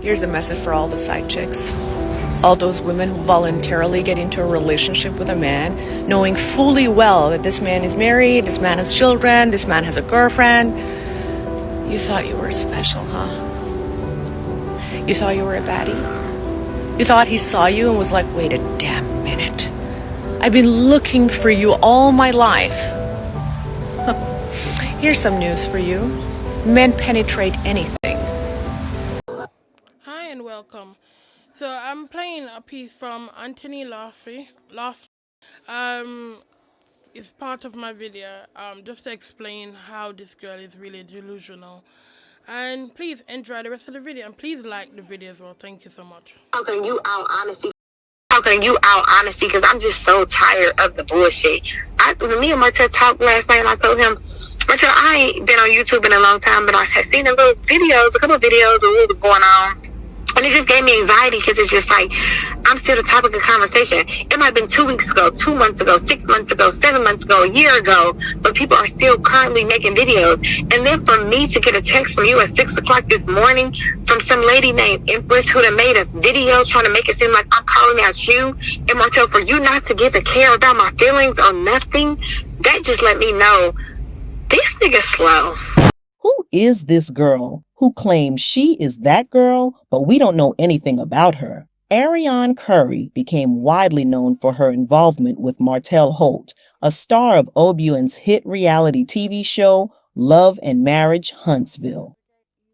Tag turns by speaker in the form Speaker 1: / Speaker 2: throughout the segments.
Speaker 1: Here's a message for all the side chicks. All those women who voluntarily get into a relationship with a man, knowing fully well that this man is married, this man has children, this man has a girlfriend. You thought you were special, huh? You thought you were a baddie? You thought he saw you and was like, wait a damn minute. I've been looking for you all my life. Here's some news for you. Men penetrate anything.
Speaker 2: Hi and welcome. So I'm playing a piece from Anthony Laffy. It's part of my video. Just to explain how this girl is really delusional. And please enjoy the rest of the video and please like the video as well. Thank you so much.
Speaker 3: How can you out honesty? Because I'm just so tired of the bullshit. When me and Martell talked last night, and I told him, Martell, I ain't been on YouTube in a long time, but I had seen a couple of videos of what was going on. And it just gave me anxiety because it's just like, I'm still the topic of conversation. It might have been 2 weeks ago, 2 months ago, 6 months ago, 7 months ago, a year ago, but people are still currently making videos. And then for me to get a text from you at 6 o'clock this morning from some lady named Empress who done made a video trying to make it seem like I'm calling out you, and Martell, for you not to give a care about my feelings or nothing, that just let me know this nigga's slow.
Speaker 4: Who is this girl who claims she is that girl, but we don't know anything about her? Arion Curry became widely known for her involvement with Martell Holt, a star of Obun's hit reality TV show, Love and Marriage, Huntsville.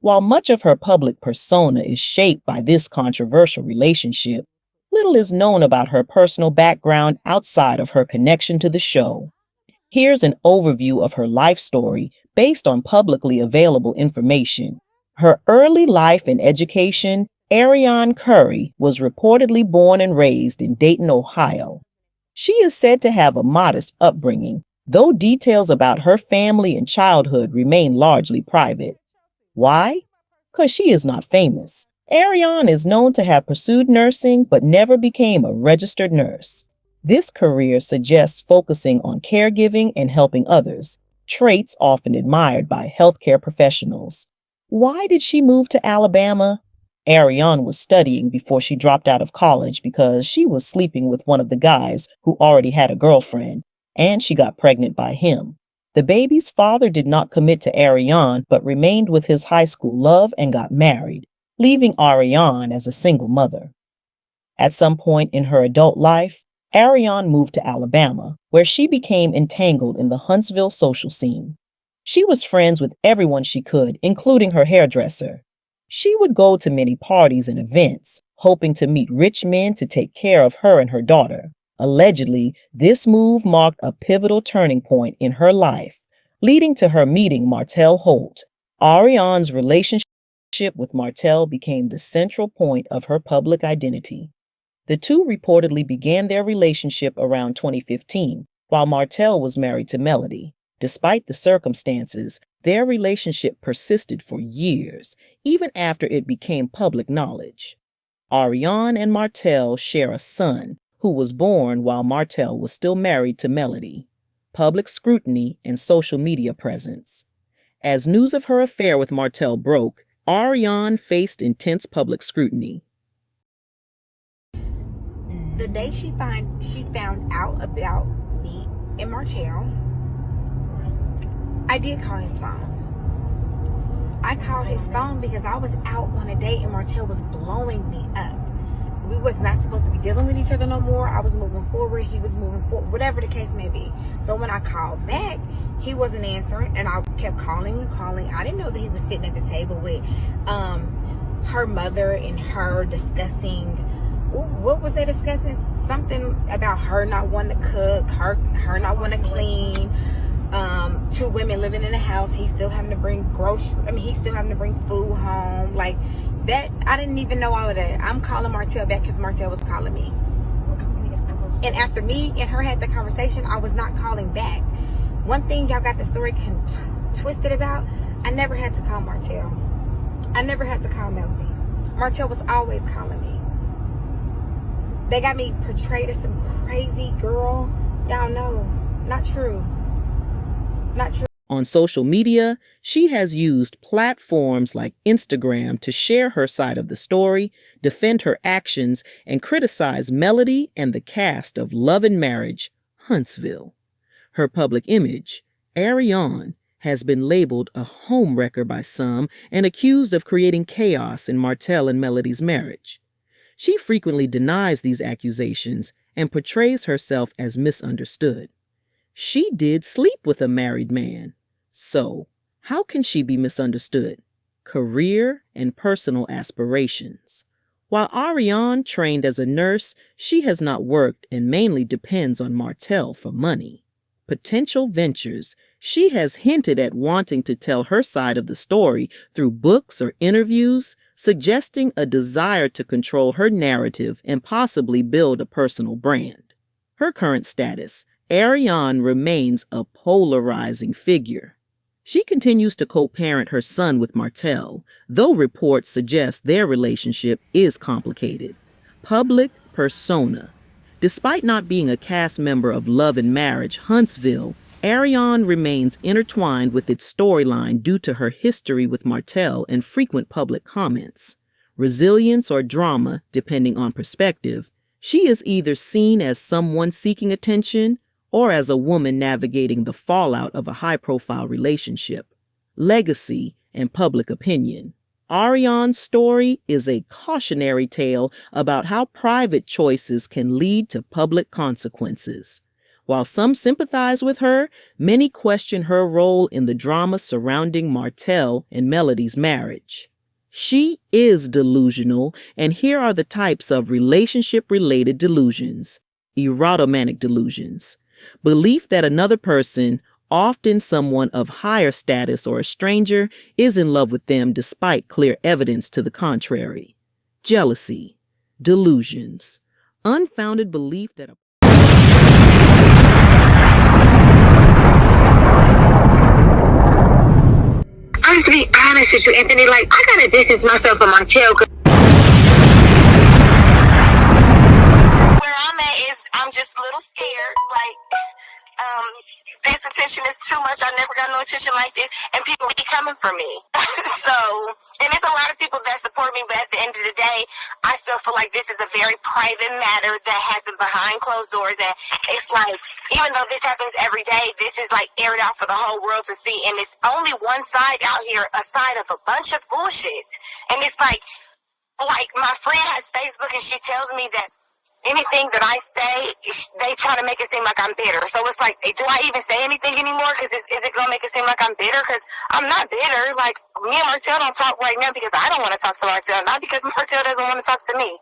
Speaker 4: While much of her public persona is shaped by this controversial relationship, little is known about her personal background outside of her connection to the show. Here's an overview of her life story based on publicly available information. Her early life and education, Arionne Curry was reportedly born and raised in Dayton, Ohio. She is said to have a modest upbringing, though details about her family and childhood remain largely private. Why? Because she is not famous. Arionne is known to have pursued nursing but never became a registered nurse. This career suggests focusing on caregiving and helping others, traits often admired by healthcare professionals. Why did she move to Alabama? Arionne was studying before she dropped out of college because she was sleeping with one of the guys who already had a girlfriend, and she got pregnant by him. The baby's father did not commit to Arionne but remained with his high school love and got married, leaving Arionne as a single mother. At some point in her adult life, Arionne moved to Alabama, where she became entangled in the Huntsville social scene. She was friends with everyone she could, including her hairdresser. She would go to many parties and events, hoping to meet rich men to take care of her and her daughter. Allegedly, this move marked a pivotal turning point in her life, leading to her meeting Martell Holt. Arionne's relationship with Martell became the central point of her public identity. The two reportedly began their relationship around 2015, while Martell was married to Melody. Despite the circumstances, their relationship persisted for years, even after it became public knowledge. Arionne and Martell share a son, who was born while Martell was still married to Melody. Public scrutiny and social media presence. As news of her affair with Martell broke, Arionne faced intense public scrutiny.
Speaker 5: The day she found out about me and Martell, I did call his phone. I called his phone because I was out on a date and Martell was blowing me up. We was not supposed to be dealing with each other no more. I was moving forward, he was moving forward, whatever the case may be. So when I called back, he wasn't answering and I kept calling. I didn't know that he was sitting at the table with her mother and her discussing. What was they discussing? Something about her not wanting to cook, her not wanting to clean. 2 women living in a house. He's still having to bring he's still having to bring food home. Like that, I didn't even know all of that. I'm calling Martell back because Martell was calling me. And after me and her had the conversation, I was not calling back. One thing y'all got the story twisted about, I never had to call Martell. I never had to call Melody. Martell was always calling me. They got me portrayed as some crazy girl. Y'all know, not true. Not true.
Speaker 4: On social media, she has used platforms like Instagram to share her side of the story, defend her actions, and criticize Melody and the cast of Love and Marriage, Huntsville. Her public image, Arionne, has been labeled a homewrecker by some and accused of creating chaos in Martell and Melody's marriage. She frequently denies these accusations and portrays herself as misunderstood. She did sleep with a married man. So, how can she be misunderstood? Career and personal aspirations. While Arionne trained as a nurse, she has not worked and mainly depends on Martell for money. Potential ventures. She has hinted at wanting to tell her side of the story through books or interviews, suggesting a desire to control her narrative and possibly build a personal brand. Her current status. Arionne remains a polarizing figure. She continues to co-parent her son with Martell, though reports suggest their relationship is complicated. Public persona. Despite not being a cast member of Love and Marriage, Huntsville, Arionne remains intertwined with its storyline due to her history with Martell and frequent public comments. Resilience or drama, depending on perspective, she is either seen as someone seeking attention or as a woman navigating the fallout of a high-profile relationship. Legacy and public opinion. Arionne's story is a cautionary tale about how private choices can lead to public consequences. While some sympathize with her, many question her role in the drama surrounding Martell and Melody's marriage. She is delusional, and here are the types of relationship-related delusions. Erotomanic delusions. Belief that another person, often someone of higher status or a stranger, is in love with them despite clear evidence to the contrary. Jealousy. Delusions. Unfounded belief that
Speaker 3: I have to be honest with you, Anthony. Like, I gotta distance myself from Martell. Where I'm at is I'm just a little scared. Like, this attention is too much. I never got no attention like this, and people be coming for me. So, and there's a lot of people that support me, but at the end of the day, I still feel like this is a very private matter that happened behind closed doors. And it's like, even though this happens every day, this is like aired out for the whole world to see, and it's only one side out here, a side of a bunch of bullshit. And it's like my friend has Facebook, and she tells me that anything that I say, they try to make it seem like I'm bitter. So it's like, do I even say anything anymore? Because is it going to make it seem like I'm bitter? Because I'm not bitter. Like, me and Martell don't talk right now because I don't want to talk to Martell, not because Martell doesn't want to talk to me.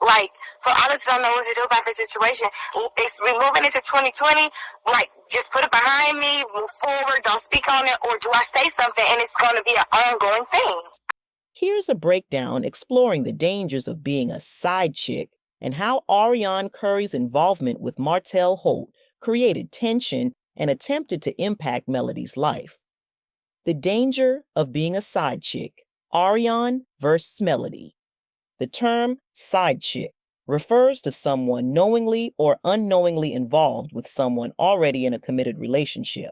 Speaker 3: Like, so I just don't know what to do about the situation. We're moving into 2020. Like, just put it behind me, move forward, don't speak on it, or do I say something and it's going to be an ongoing thing?
Speaker 4: Here's a breakdown exploring the dangers of being a side chick and how Arion Curry's involvement with Martell Holt created tension and attempted to impact Melody's life. The danger of being a side chick, Arion versus Melody. The term side chick refers to someone knowingly or unknowingly involved with someone already in a committed relationship.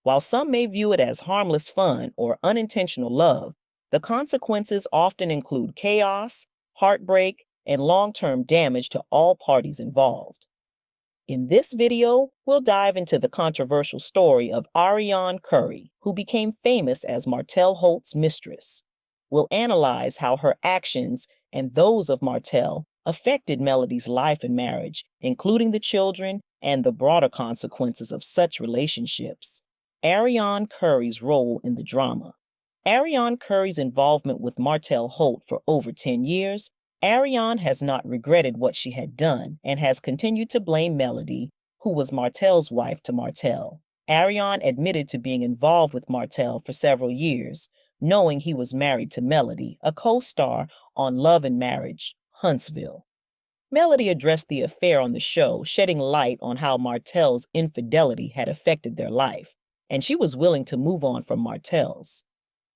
Speaker 4: While some may view it as harmless fun or unintentional love, the consequences often include chaos, heartbreak, and long-term damage to all parties involved. In this video, we'll dive into the controversial story of Arionne Curry, who became famous as Martell Holt's mistress. We'll analyze how her actions and those of Martell affected Melody's life and marriage, including the children and the broader consequences of such relationships. Arionne Curry's role in the drama. Arionne Curry's involvement with Martell Holt for over 10 years, Arionne has not regretted what she had done and has continued to blame Melody, who was Martell's wife to Martell. Arionne admitted to being involved with Martell for several years, knowing he was married to Melody, a co-star on Love and Marriage, Huntsville. Melody addressed the affair on the show, shedding light on how Martell's infidelity had affected their life, and she was willing to move on from Martell's.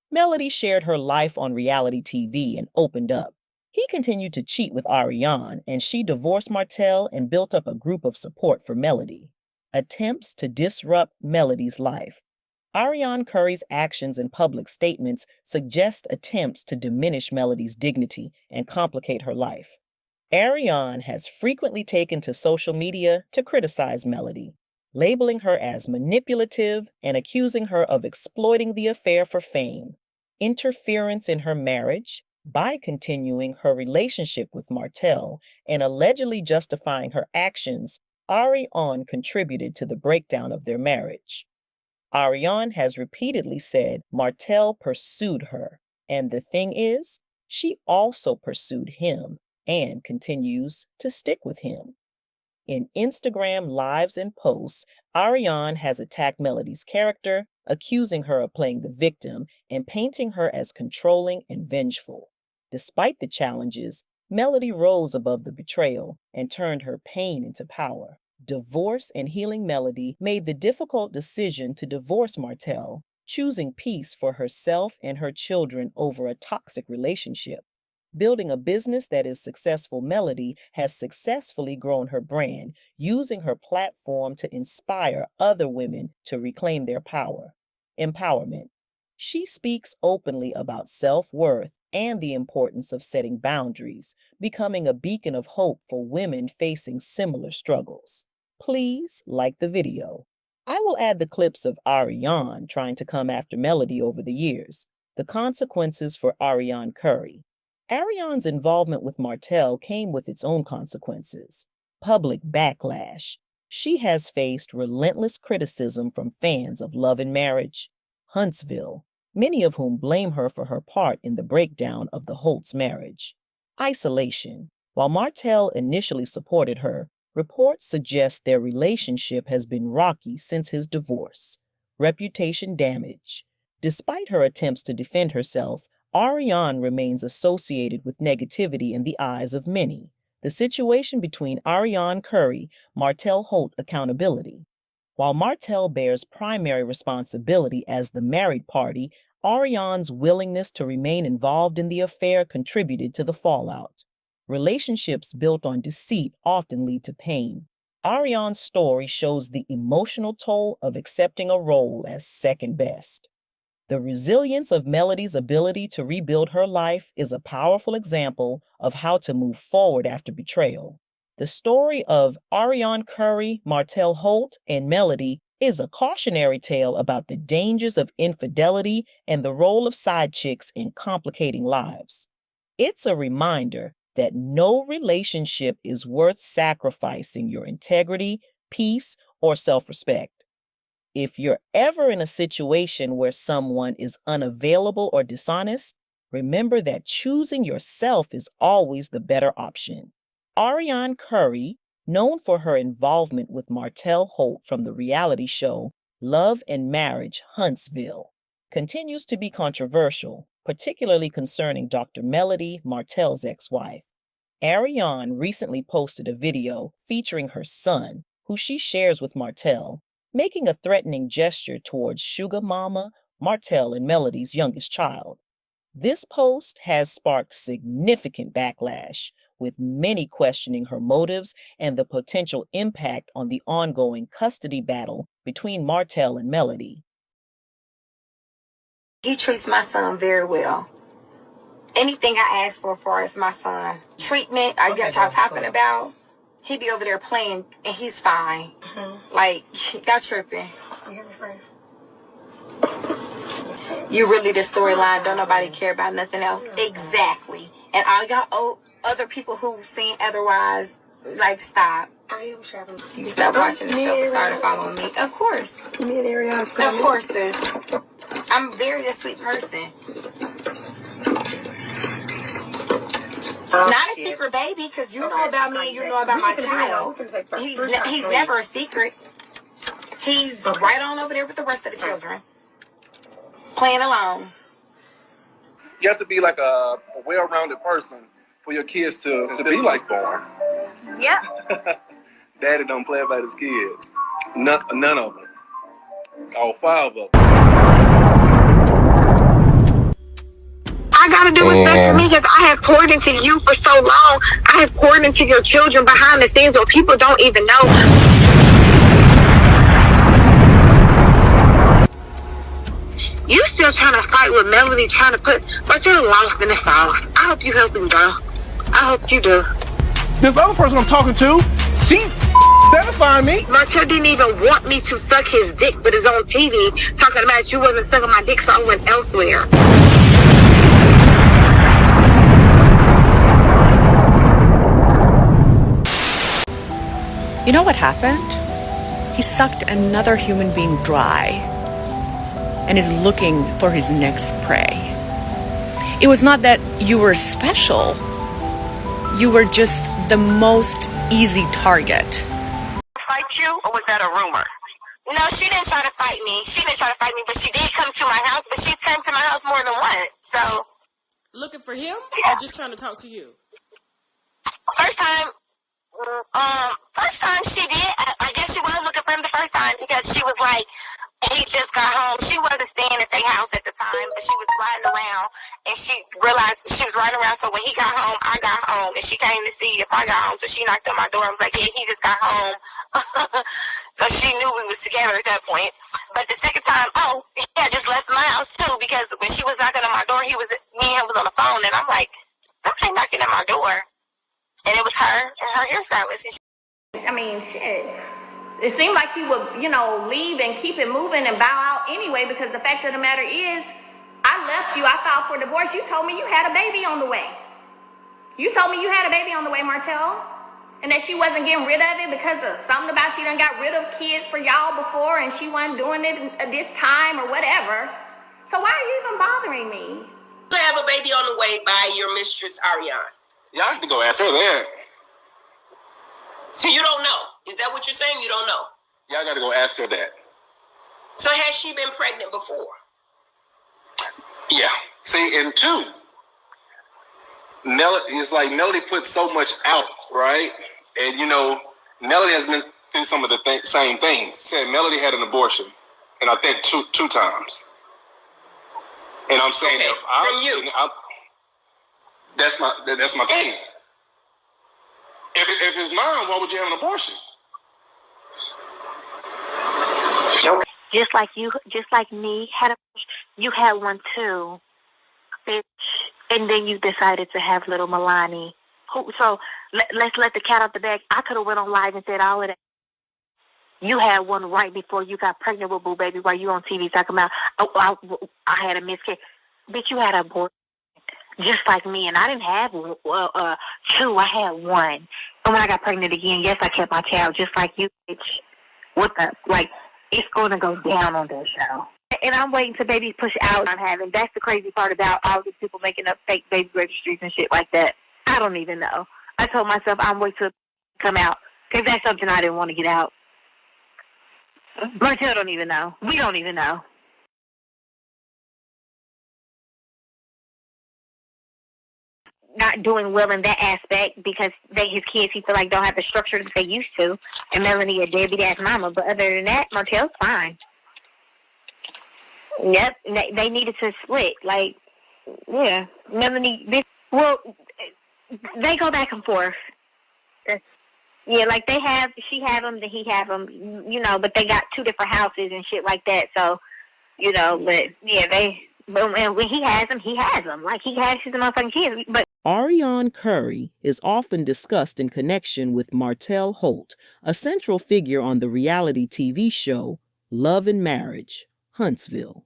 Speaker 4: Melody shared her life on reality TV and opened up. He continued to cheat with Arionne, and she divorced Martell and built up a group of support for Melody. Attempts to disrupt Melody's life. Arion Curry's actions and public statements suggest attempts to diminish Melody's dignity and complicate her life. Arion has frequently taken to social media to criticize Melody, labeling her as manipulative and accusing her of exploiting the affair for fame, interference in her marriage, by continuing her relationship with Martell and allegedly justifying her actions. Arion contributed to the breakdown of their marriage. Arion has repeatedly said Martell pursued her, and the thing is, she also pursued him and continues to stick with him. In Instagram lives and posts, Arion has attacked Melody's character, accusing her of playing the victim and painting her as controlling and vengeful. Despite the challenges, Melody rose above the betrayal and turned her pain into power. Divorce and healing Melody made the difficult decision to divorce Martell, choosing peace for herself and her children over a toxic relationship. Building a business that is successful, Melody has successfully grown her brand, using her platform to inspire other women to reclaim their power. Empowerment. She speaks openly about self-worth and the importance of setting boundaries, becoming a beacon of hope for women facing similar struggles. Please like the video. I will add the clips of Arion trying to come after Melody over the years. The consequences for Arionne Curry. Arion's involvement with Martell came with its own consequences. Public backlash. She has faced relentless criticism from fans of Love and Marriage, Huntsville, many of whom blame her for her part in the breakdown of the Holt's marriage. Isolation. While Martell initially supported her, reports suggest their relationship has been rocky since his divorce. Reputation damage. Despite her attempts to defend herself, Arion remains associated with negativity in the eyes of many. The situation between Arionne Curry, Martell Holt accountability. While Martell bears primary responsibility as the married party, Arion's willingness to remain involved in the affair contributed to the fallout. Relationships built on deceit often lead to pain. Arion's story shows the emotional toll of accepting a role as second best. The resilience of Melody's ability to rebuild her life is a powerful example of how to move forward after betrayal. The story of Arion Curry, Martell Holt, and Melody is a cautionary tale about the dangers of infidelity and the role of side chicks in complicating lives. It's a reminder that no relationship is worth sacrificing your integrity, peace, or self-respect. If you're ever in a situation where someone is unavailable or dishonest, remember that choosing yourself is always the better option. Arionne Curry, known for her involvement with Martell Holt from the reality show Love and Marriage, Huntsville, continues to be controversial, particularly concerning Dr. Melody, Martell's ex-wife. Arion recently posted a video featuring her son, who she shares with Martell, making a threatening gesture towards Sugar Mama, Martell and Melody's youngest child. This post has sparked significant backlash, with many questioning her motives and the potential impact on the ongoing custody battle between Martell and Melody.
Speaker 5: He treats my son very well. Anything I ask for as far as my son, treatment, are you y'all talking about? He be over there playing and he's fine. Like, y'all tripping. You really the storyline. Don't nobody care about nothing else. Exactly. And all y'all other people who seen otherwise, like, stop. I am traveling. You stop watching the show and started following me. Of course. Me and Arion. Of course, sis. I'm a very asleep person. Not a secret baby, because you know about me and you know about my child. He's never a secret. He's right on over there with the rest of the children. Playing alone.
Speaker 6: You have to be like a well-rounded person for your kids to be like born.
Speaker 3: Yeah.
Speaker 6: Daddy don't play about his kids. None of them. All 5 of them.
Speaker 3: I gotta do what's best for me because I have poured into you for so long. I have poured into your children behind the scenes where people don't even know. You still trying to fight with Melody, trying to put, but you're lost in the sauce. I hope you help him, bro. I hope you do.
Speaker 6: This other person I'm talking to, she satisfying me.
Speaker 3: Martell didn't even want me to suck his dick, but it's on TV talking about you wasn't sucking my dick, so I went elsewhere.
Speaker 1: You know what happened? He sucked another human being dry and is looking for his next prey. It was not that you were special. You were just the most easy target.
Speaker 3: Fight you, or was that a rumor? No, she didn't try to fight me. But she did come to my house. But she's come to my house more than once. So,
Speaker 2: Looking for him or just trying to talk to you?
Speaker 3: first time she did. I guess she was looking for him the first time because she was like, he just got home. She wasn't staying at their house at the time, but she was riding around, and she realized she was riding around. So when he got home, I got home, and she came to see if I got home. So she knocked on my door and was like, yeah, he just got home. So she knew we was together at that point. But the second time, he had just left my house too, because when she was knocking on my door, me and him was on the phone, and I'm like, somebody knocking at my door. And it was her and her hairstylist.
Speaker 7: I mean, shit. It seemed like he would, leave and keep it moving and bow out anyway, because the fact of the matter is, I left you, I filed for divorce. You told me you had a baby on the way. Martell. And that she wasn't getting rid of it because of something about she done got rid of kids for y'all before and she wasn't doing it at this time or whatever. So why are you even bothering me?
Speaker 8: You have a baby on the way by your mistress, Arionne.
Speaker 6: Y'all have to go ask her that.
Speaker 8: So you don't know. Is that what you're saying? You don't know.
Speaker 6: Y'all got to go ask her that.
Speaker 8: So has she been pregnant before?
Speaker 6: Yeah. See, and two, Melody put so much out, right? And, Melody has been through some of the same things. Said Melody had an abortion, and I think two times. And I'm saying, that's my thing. If it's mine, why would you have an abortion?
Speaker 9: Just like me, you had one too, bitch, and then you decided to have little Milani. So let's let the cat out the bag. I could have went on live and said all of that. You had one right before you got pregnant with Boo Baby, while you on TV talking about, I had a miscarriage. Bitch, you had a abortion just like me, and I didn't have two. I had one. And when I got pregnant again, yes, I kept my child just like you, bitch. It's going to go down on that show. And I'm waiting till babies push out. That's the crazy part about all these people making up fake baby registries and shit like that. I don't even know. I told myself I'm waiting to come out because that's something I didn't want to get out. Martell don't even know. We don't even know. Not doing well in that aspect because his kids, he feel like, don't have the structure that they used to. And Melanie a deadbeat ass mama. But other than that, Martell's fine. Yep, they needed to split. Melanie, they go back and forth. Yeah, she have him, then he have him, but they got two different houses and shit like that. So, but yeah, when he has them, he has them. Like, he has his motherfucking kids. But
Speaker 4: Arion Curry is often discussed in connection with Martell Holt, a central figure on the reality TV show Love and Marriage, Huntsville.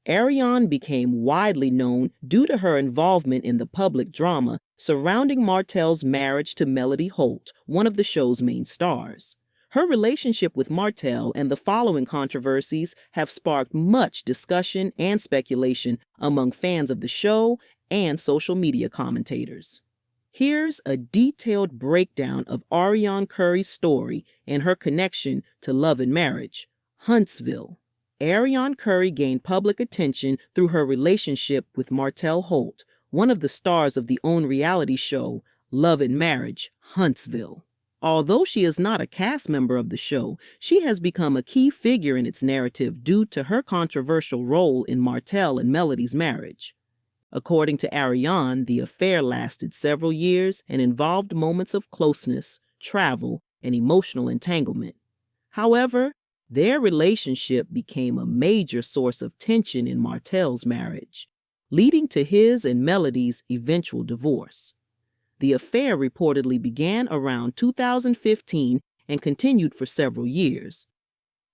Speaker 4: Arionne became widely known due to her involvement in the public drama surrounding Martell's marriage to Melody Holt, one of the show's main stars. Her relationship with Martell and the following controversies have sparked much discussion and speculation among fans of the show and social media commentators. Here's a detailed breakdown of Arionne Curry's story and her connection to Love and Marriage, Huntsville. Arionne Curry gained public attention through her relationship with Martell Holt, one of the stars of the own reality show, Love and Marriage, Huntsville. Although she is not a cast member of the show, she has become a key figure in its narrative due to her controversial role in Martell and Melody's marriage. According to Arionne, the affair lasted several years and involved moments of closeness, travel, and emotional entanglement. However, Their relationship became a major source of tension in Martell's marriage, leading to his and Melody's eventual divorce. The affair reportedly began around 2015 and continued for several years.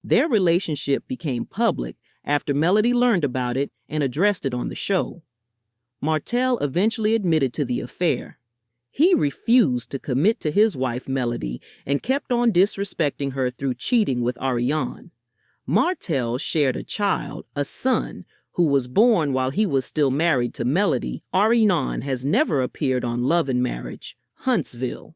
Speaker 4: Their relationship became public after Melody learned about it and addressed it on the show. Martell eventually admitted to the affair. He refused to commit to his wife Melody and kept on disrespecting her through cheating with Arionne. Martell shared a child, a son, who was born while he was still married to Melody. Arionne has never appeared on Love and Marriage, Huntsville,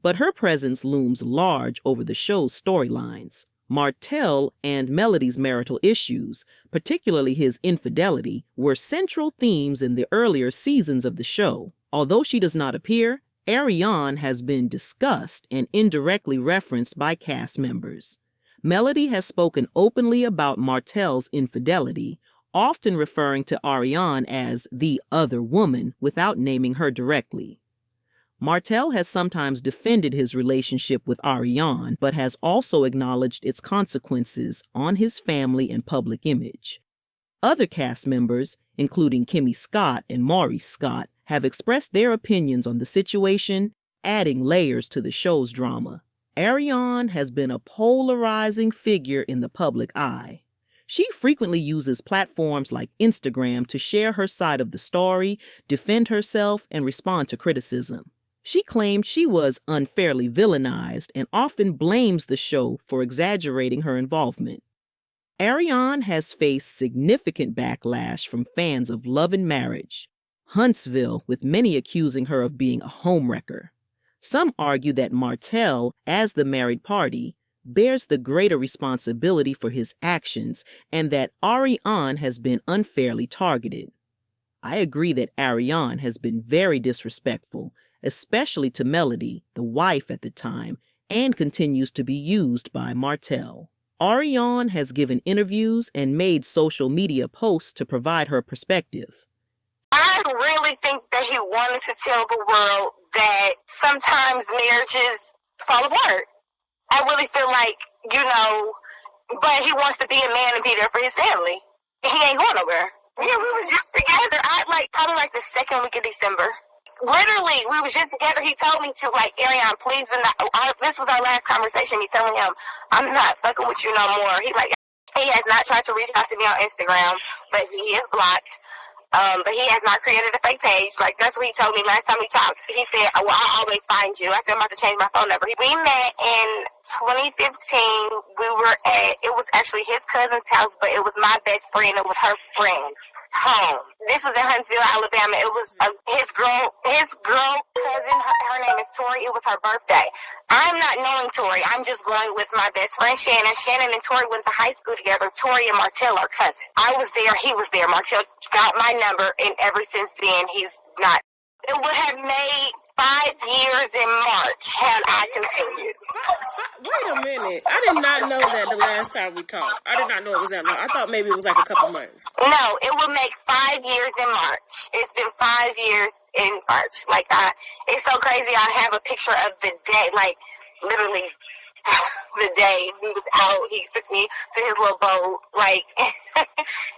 Speaker 4: but her presence looms large over the show's storylines. Martell and Melody's marital issues, particularly his infidelity, were central themes in the earlier seasons of the show. Although she does not appear, Arionne has been discussed and indirectly referenced by cast members. Melody has spoken openly about Martell's infidelity, often referring to Arionne as the other woman without naming her directly. Martell has sometimes defended his relationship with Arionne, but has also acknowledged its consequences on his family and public image. Other cast members, including Kimmy Scott and Maurice Scott, have expressed their opinions on the situation, adding layers to the show's drama. Arionne has been a polarizing figure in the public eye. She frequently uses platforms like Instagram to share her side of the story, defend herself, and respond to criticism. She claimed she was unfairly villainized and often blames the show for exaggerating her involvement. Arionne has faced significant backlash from fans of Love and Marriage, Huntsville, with many accusing her of being a homewrecker. Some argue that Martell, as the married party, bears the greater responsibility for his actions and that Arionne has been unfairly targeted. I agree that Arionne has been very disrespectful, especially to Melody, the wife at the time, and continues to be used by Martell. Arionne has given interviews and made social media posts to provide her perspective.
Speaker 9: I really think that he wanted to tell the world that sometimes marriages fall apart. I really feel like, but he wants to be a man and be there for his family. He ain't going nowhere. Yeah, we was just together. Probably the second week of December. Literally, we was just together. He told me to, Arion, please, this was our last conversation. Me telling him, I'm not fucking with you no more. He has not tried to reach out to me on Instagram, but he is blocked. But he has not created a fake page. That's what he told me last time we talked. He said, well, I'll always find you. I said, I'm about to change my phone number. We met in 2015. It was actually his cousin's house, but it was my best friend. It was her friend's home. This was in Huntsville, Alabama. It was his girl cousin. Her name is Tori. It was her birthday. I'm not knowing Tori. I'm just going with my best friend, Shannon. Shannon and Tori went to high school together. Tori and Martell are cousins. I was there. He was there. Martell got my number, and ever since then, he's not. It would have made 5 years in March had I continued.
Speaker 2: Wait a minute. I did not know that the last time we talked. I did not know it was that long. I thought maybe it was a couple months.
Speaker 9: No, it will make 5 years in March. It's been 5 years in March. It's so crazy. I have a picture of the day, literally the day he was out. He took me to his little boat.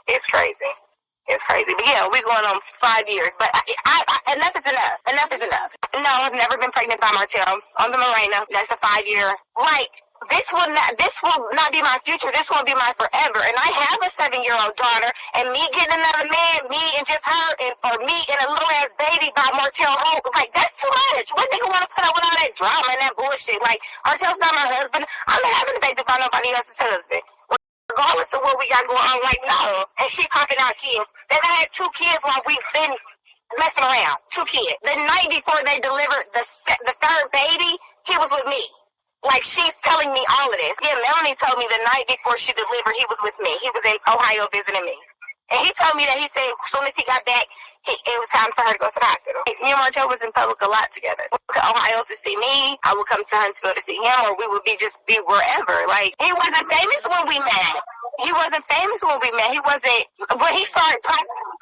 Speaker 9: It's crazy. It's crazy. But yeah, we're going on 5 years. But enough is enough. Enough is enough. No, I've never been pregnant by Martell. On the Morena, that's a 5-year. This will not be my future. This will be my forever. And I have a 7-year-old daughter, and me getting another man, me and just her, or me and a little ass baby by Martell Holt, that's too much. What nigga want to put up with all that drama and that bullshit? Martell's not my husband. I'm not having a baby by nobody else's husband. Regardless of what we got going on no. And she popping out kids. They done had 2 kids while we've been messing around. 2 kids. The night before they delivered the 3rd baby, he was with me. She's telling me all of this. Yeah, Melanie told me the night before she delivered, he was with me. He was in Ohio visiting me. And he told me that he said as soon as he got back, it was time for her to go to the hospital. Me and Martell was in public a lot together. We went to Ohio to see me. I would come to Huntsville to see him, or we would be wherever. He wasn't famous when we met. He wasn't famous when we met. He wasn't. When he started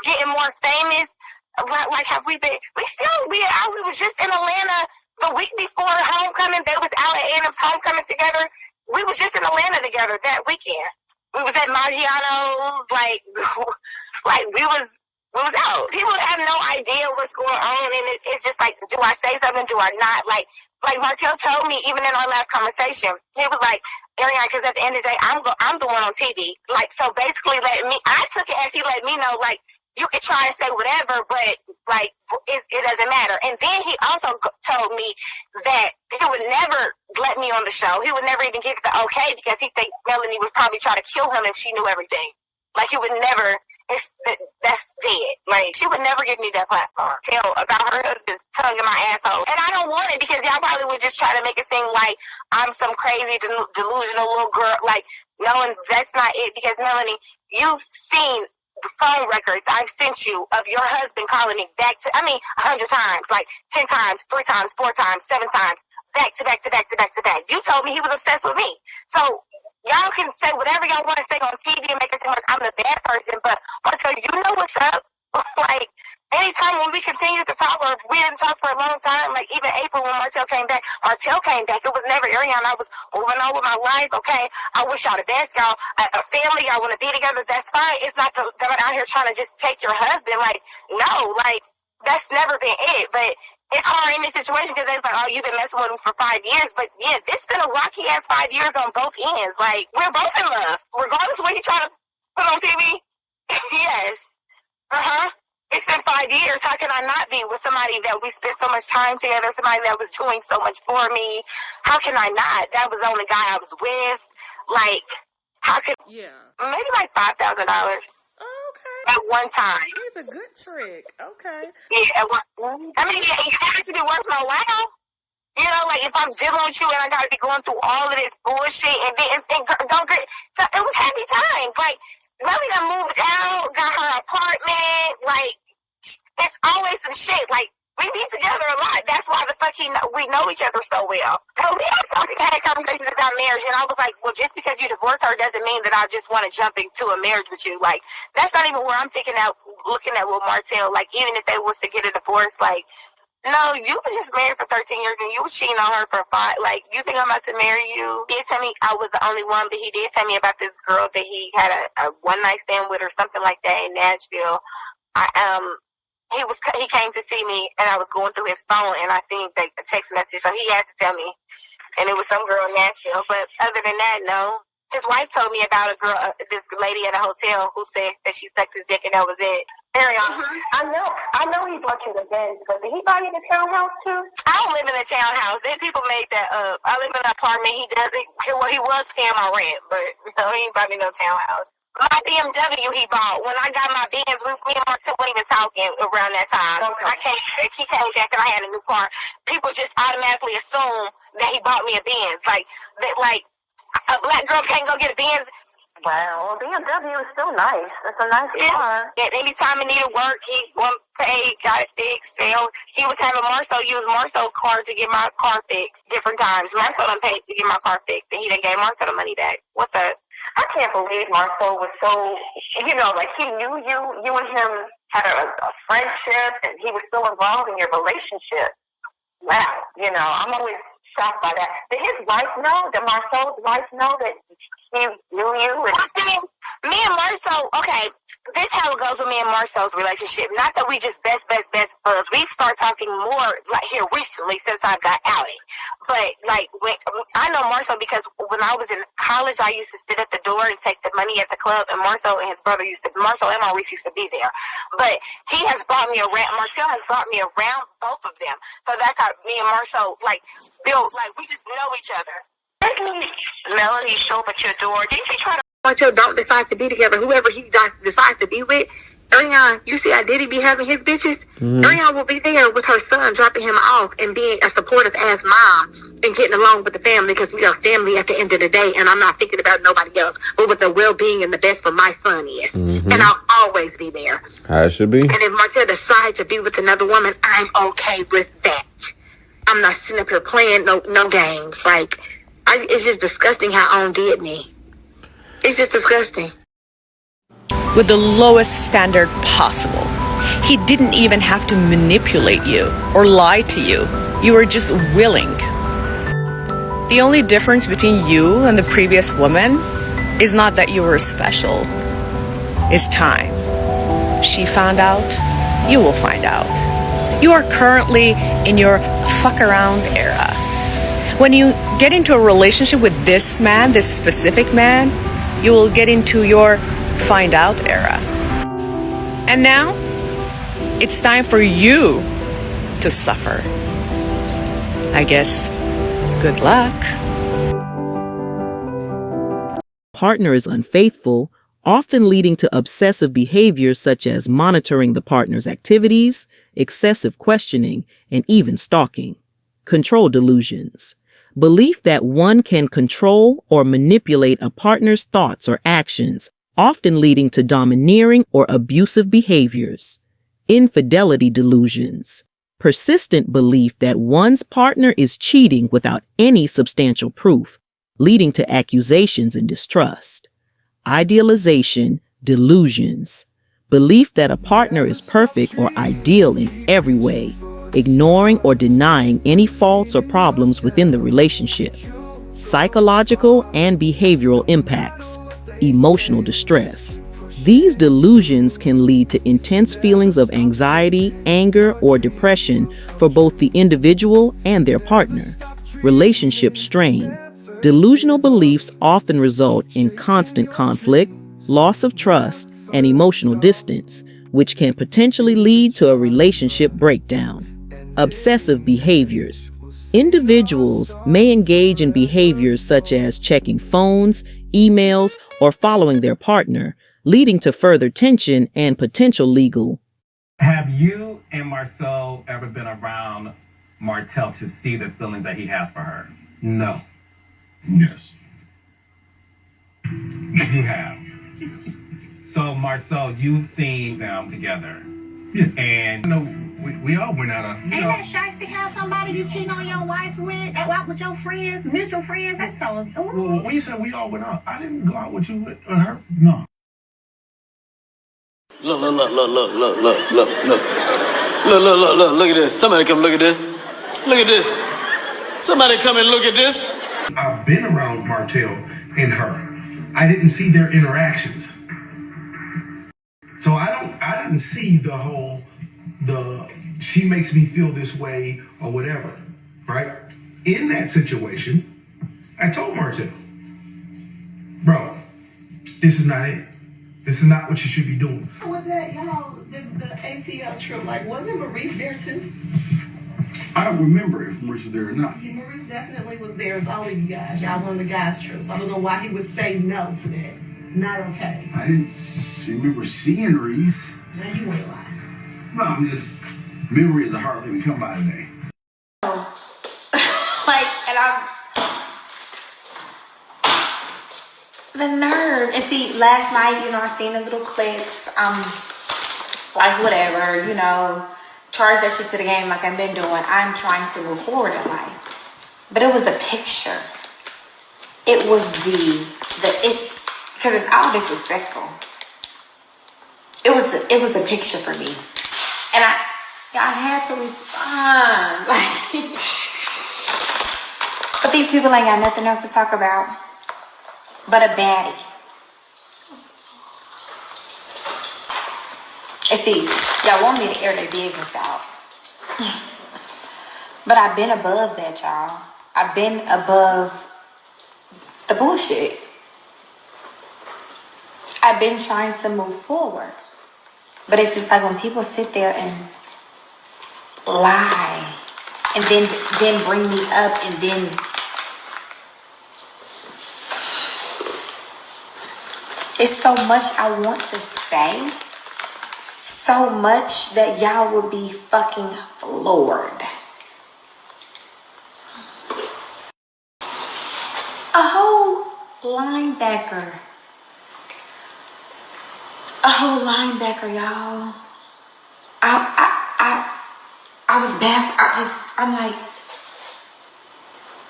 Speaker 9: getting more famous, have we been? We was just in Atlanta the week before homecoming. They was out at Ann's homecoming together.
Speaker 3: We was just in Atlanta together that weekend. We was at Maggiano's, like we was out. People have no idea what's going on, and it's just like, do I say something? Do I not? Like Martell told me, even in our last conversation, he was like, Arion, because at the end of the day, I'm the one on TV. Like, so basically, I took it as he let me know, like, you could try to say whatever, but like it doesn't matter. And then he also told me that he would never let me on the show. He would never even give it the okay because he thinks Melanie would probably try to kill him if she knew everything. Like, he would never. That's dead. Like, she would never give me that platform. Tell about her husband's tongue in my asshole. And I don't want it because y'all probably would just try to make it seem like I'm some crazy, delusional little girl. Like, no, that's not it. Because, Melanie, you've seen the phone records I've sent you of your husband calling me back to, 100 times, like 10 times, 3 times, 4 times, 7 times, back to back to back to back to back. You told me he was obsessed with me. So y'all can say whatever y'all want to say on TV and make it seem like I'm the bad person, but Martell, you know what's up. Like, anytime when we continue to talk, or we didn't talk for a long time, like even April when Martell came back, it was never Arion. I was moving on with my life, okay? I wish y'all the best, y'all. A family, y'all want to be together, that's fine. It's not that I'm out here trying to just take your husband. Like, no, like, that's never been it. But it's hard in this situation because it's like, oh, you've been messing with him for 5 years. But yeah, it's been a rocky-ass 5 years on both ends. Like, we're both in love. Regardless of what you try to put on TV, yes. It's been 5 years. How can I not be with somebody that we spent so much time together, somebody that was doing so much for me? How can I not? That was the only guy I was with. Like, how could...
Speaker 10: Yeah.
Speaker 3: Maybe like $5,000.
Speaker 10: Okay.
Speaker 3: At one time.
Speaker 10: It's a good trick. Okay.
Speaker 3: Yeah, at one... it has to be worth my while. You know, like, if I'm dealing with you and I got to be going through all of this bullshit and don't get... So it was happy times. Like, Melanie done moved out, got her apartment, like, it's always some shit. Like, we be together a lot. That's why the fuck we know each other so well. So we had conversations about marriage, and I was like, well, just because you divorced her doesn't mean that I just want to jump into a marriage with you. Like, that's not even where I'm looking at with Martell. Like, even if they was to get a divorce, like, no, you was just married for 13 years and you was cheating on her for 5. Like, you think I'm about to marry you? He did tell me I was the only one, but he did tell me about this girl that he had a one-night stand with or something like that in Nashville. He came to see me and I was going through his phone and I seen a text message, so he had to tell me. And it was some girl in Nashville. But other than that, no. His wife told me about this lady at a hotel who said that she sucked his dick and that was it.
Speaker 9: Arion, I know he bought you the Benz, but did he buy you the townhouse too?
Speaker 3: I don't live in a townhouse. People made that up. I live in an apartment. He was paying my rent, but no, he ain't bought me no townhouse. My BMW he bought. When I got my Benz, me and Martell weren't even talking around that time. Okay. He came back and I had a new car. People just automatically assume that he bought me a Benz. Like a black girl can't go get a Benz.
Speaker 9: Wow, BMW is still nice. It's a nice car.
Speaker 3: Yeah, anytime I needed work, he went paid, got it fixed. He was having Marcel use Marcel's car to get my car fixed different times. Marcel done paid to get my car fixed, and he done gave Marcel the money back. What's that?
Speaker 9: I can't believe Marcel was so, like he knew you. You and him had a friendship, and he was still involved in your relationship. Wow, I'm always shocked by that. Did his wife know? Did Marcel's wife know that he knew you?
Speaker 3: Me and Marcel, okay, this is how it goes with me and Marcel's relationship. Not that we just best buds. We start talking more like here recently since I got outed. But like I know Marcel because when I was in college, I used to sit at the door and take the money at the club, and Marcel and his brother Marcel and Maurice used to be there. But he has brought me around. Marcel has brought me around both of them. So that's how me and Marcel built. Like we just know each other. Melanie show up at your door. Didn't you try to? Martell don't decide to be together. Whoever he decides to be with, Arion, you see how Diddy be having his bitches? Arion will be there with her son, dropping him off and being a supportive ass mom and getting along with the family because we are family at the end of the day, and I'm not thinking about nobody else, but what the well-being and the best for my son is. And I'll always be there.
Speaker 11: How it should be. And
Speaker 3: if Martell decides to be with another woman, I'm okay with that. I'm not sitting up here playing no games. Like, it's just disgusting how On did me. It's just disgusting.
Speaker 1: With the lowest standard possible. He didn't even have to manipulate you or lie to you. You were just willing. The only difference between you and the previous woman is not that you were special. It's time. She found out, you will find out. You are currently in your fuck around era. When you get into a relationship with this man, this specific man, you will get into your find out era. And now, it's time for you to suffer. I guess, good luck.
Speaker 4: Partner is unfaithful, often leading to obsessive behaviors such as monitoring the partner's activities, excessive questioning, and even stalking. Control delusions. Belief that one can control or manipulate a partner's thoughts or actions, often leading to domineering or abusive behaviors. Infidelity delusions. Persistent belief that one's partner is cheating without any substantial proof, leading to accusations and distrust. Idealization, delusions. Belief that a partner is perfect or ideal in every way, ignoring or denying any faults or problems within the relationship. Psychological and behavioral impacts. Emotional distress. These delusions can lead to intense feelings of anxiety, anger, or depression for both the individual and their partner. Relationship strain. Delusional beliefs often result in constant conflict, loss of trust, and emotional distance, which can potentially lead to a relationship breakdown. Obsessive behaviors. Individuals may engage in behaviors such as checking phones, emails, or following their partner, leading to further tension and potential legal.
Speaker 11: Have you and Marcel ever been around Martell to see the feelings that he has for her?
Speaker 12: No.
Speaker 11: Yes. You have. So Marcel, you've seen them together.
Speaker 12: Yeah.
Speaker 11: And
Speaker 12: You know, we all went out of.
Speaker 13: Ain't that shocks to have somebody you cheating on your wife with, go out with your friends, mutual friends? That's so.
Speaker 12: Well, when you said we all went out, I didn't go out with you with her. No.
Speaker 14: Look at this. Somebody come look at this. Look at this. Somebody come and look at this.
Speaker 12: I've been around Martell and her. I didn't see their interactions. So I didn't see the she makes me feel this way or whatever, right? In that situation, I told Martell, bro, this is not it. This is not what you should be doing.
Speaker 13: With that, the ATL trip, wasn't Maurice there too?
Speaker 12: I don't remember if Maurice was there or not.
Speaker 13: Yeah, Maurice definitely was there. It's all of you guys. Y'all won the guys' trips. I don't know why he would say no to that. Not okay.
Speaker 12: I didn't remember seeing Reese.
Speaker 13: Now you ain't lying.
Speaker 12: No, I'm just, memory is a hard thing to come by today.
Speaker 5: The nerve. And see, last night, I seen the little clips. Whatever, charge that shit to the game like I've been doing. I'm trying to move forward in life. But it was the picture. It was it's because it's all disrespectful. It was the picture for me. And I had to respond. But these people ain't got nothing else to talk about but a baddie. And see, y'all want me to air their business out. But I've been above that, y'all. I've been above the bullshit. I've been trying to move forward. But it's just like when people sit there and lie and then bring me up and then it's so much I want to say. So much that y'all would be fucking floored. A whole linebacker, y'all. I was baffled. I'm like,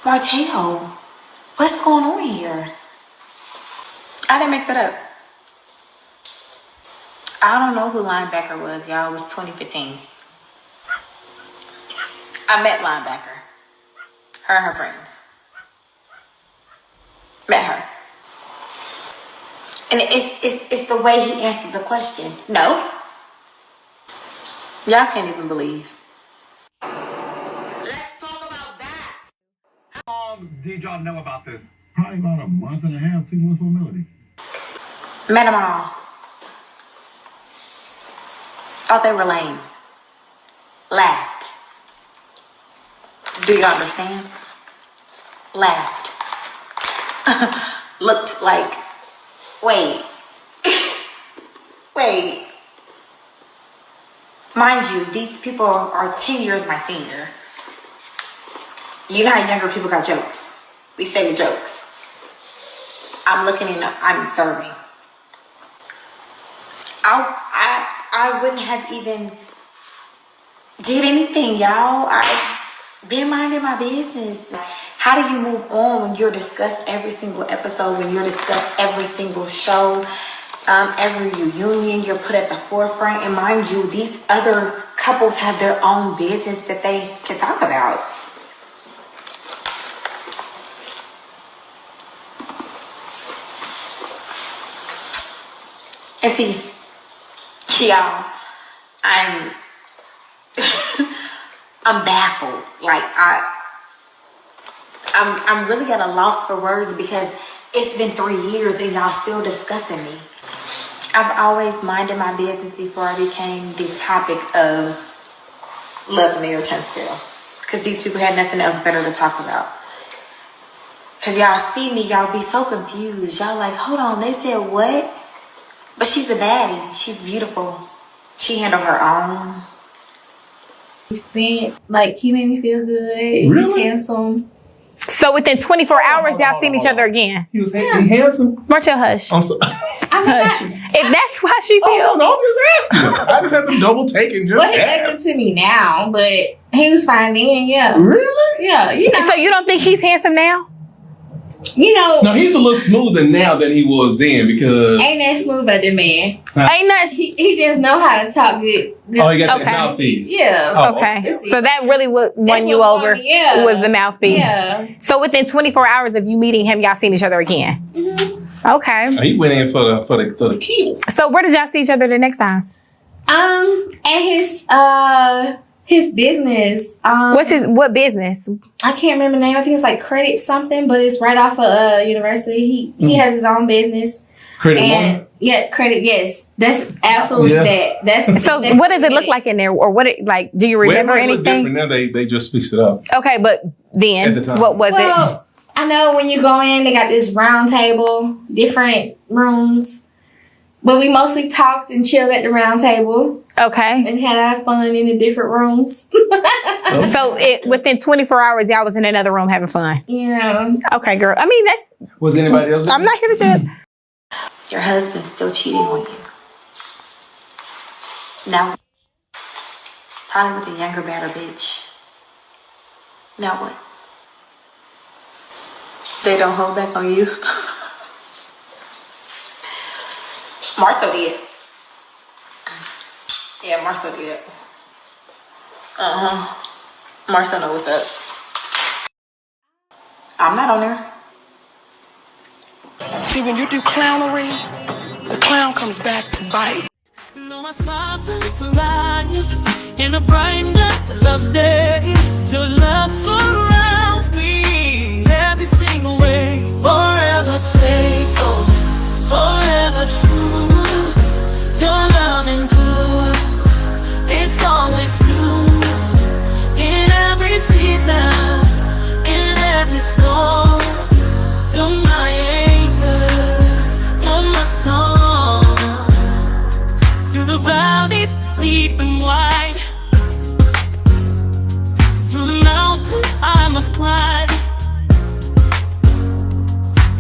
Speaker 5: Martell, what's going on here? I didn't make that up. I don't know who linebacker was, y'all. It was 2015. I met linebacker. Her and her friends. met her. And it's the way he answered the question. No. Y'all can't even believe.
Speaker 7: Let's talk about that.
Speaker 11: How long did y'all know about this?
Speaker 12: Probably about a month and a half, 2 months with Melody.
Speaker 5: Met them all. Thought they were lame. Laughed. Do you understand? Laughed. Looked like, wait. Wait. Mind you, these people are 10 years my senior. You know how younger people got jokes. We stay with jokes. I'm looking and I'm observing. I wouldn't have even did anything, y'all. I've been minding my business. How do you move on when you're discussed every single episode, when you're discussed every single show, every reunion, you're put at the forefront? And mind you, these other couples have their own business that they can talk about. And see, y'all, I'm baffled. Like I'm really at a loss for words because it's been 3 years and y'all still discussing me. I've always minded my business before I became the topic of Love Mayor Huntsville, because these people had nothing else better to talk about. Because y'all see me, y'all be so confused. Y'all like, hold on, they said what? But she's a baddie. She's beautiful. She handled her own.
Speaker 15: He made me feel good. Really? He's handsome.
Speaker 16: So within 24 hours, y'all seen each other again?
Speaker 12: He was handsome.
Speaker 16: Martell, hush.
Speaker 12: I'm sorry.
Speaker 16: Hush. If that's why she feels.
Speaker 12: No, I'm just asking. I just had to double take and just
Speaker 15: Well, he's acting to me now, but he was fine then, yeah.
Speaker 12: Really?
Speaker 15: Yeah, you know.
Speaker 16: So you don't think he's handsome now?
Speaker 15: You know.
Speaker 17: No, he's a little smoother now than he was then because.
Speaker 15: Ain't that smooth about the man.
Speaker 16: Ain't nothing.
Speaker 15: He just know how to talk good.
Speaker 17: Oh, he got that mouthpiece.
Speaker 15: Yeah.
Speaker 16: Oh, okay. So that really won you over was the mouthpiece.
Speaker 15: Yeah.
Speaker 16: So within 24 hours of you meeting him, y'all seen each other again?
Speaker 15: Mm-hmm.
Speaker 16: Okay.
Speaker 17: He went in for the key.
Speaker 16: So where did y'all see each other the next time?
Speaker 15: At his business.
Speaker 16: What business?
Speaker 15: I can't remember the name. I think it's like Credit something, but it's right off of university. He has his own business.
Speaker 17: Credit
Speaker 15: and
Speaker 17: One?
Speaker 15: Yeah, Credit, yes. That's absolutely that. That's
Speaker 16: so what does it look like in there? Or what do you remember anything?
Speaker 17: Now they just fixed it up.
Speaker 16: Okay, but then
Speaker 17: At the time.
Speaker 16: what was it?
Speaker 15: I know when you go in, they got this round table, different rooms. But we mostly talked and chilled at the round table.
Speaker 16: Okay.
Speaker 15: And had our fun in the different rooms.
Speaker 16: So within 24 hours, y'all was in another room having fun.
Speaker 15: Yeah.
Speaker 16: Okay, girl. I mean, that's.
Speaker 17: Was anybody else?
Speaker 16: I'm not here to judge.
Speaker 5: Your husband's still cheating on you. Now, probably with a younger, better bitch. Now what? They don't hold back on you. Marcel did. Yeah, Marcel did. Marcel knows what's up. I'm not on there.
Speaker 18: See, when you do clownery, the clown comes back to bite.
Speaker 19: No, my something's alive in the brightness of day. Your love surrounds me every single way. Forever faithful, forever true. Your love endures, it's always new. In every season, in every storm, you're my anchor, you're my song. Through the valleys deep and wide, through the mountains I must climb.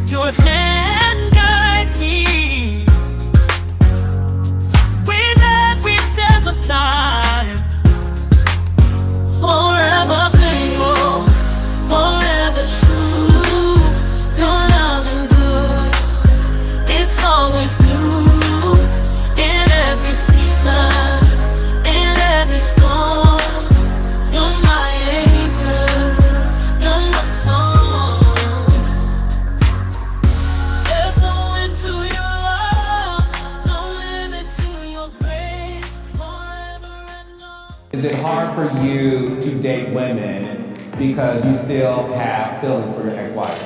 Speaker 19: Your hand guides me with every step of time. Forever faithful, forever true. Your love endures, it's always new. In every season, in every storm, you're my anchor, you're
Speaker 11: date women because you still have feelings for your ex-wife.